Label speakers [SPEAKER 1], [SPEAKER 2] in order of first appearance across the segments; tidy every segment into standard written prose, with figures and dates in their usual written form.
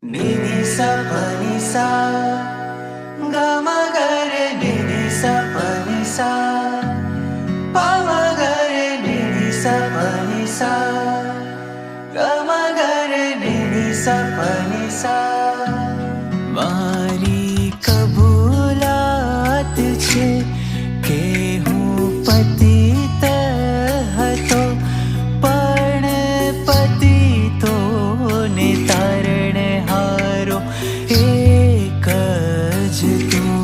[SPEAKER 1] Nini sa pa ni sa ga ma ga re nini sa pa ni sa pa ma ga re nini sa pa ni sa ga ma ga re nini sa pa ni sa મારી કબૂલાત છે કે હું પતિત હતો પણ પતિતોને તારણહારો એક જ તું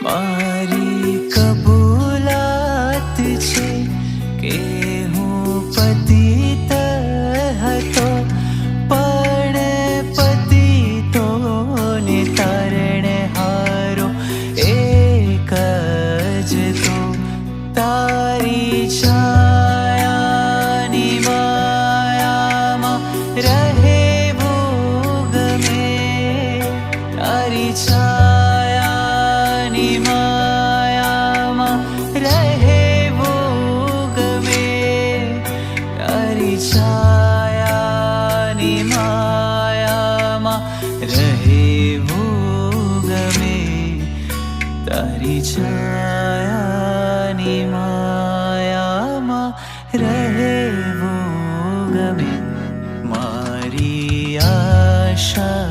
[SPEAKER 1] મારી કબૂલાત છે કે હું પતિત હતો પણ પતિતોને તારણહારો એક જ તો તારી છાયાની માયામાં રહેવું ગમે તારી છાયાની માયામાં રહેવું ગમે તારી છાયાની માયામાં રહેવું ગમે તારી છાયાની માયામાં રહેવું ગમે મારી આશા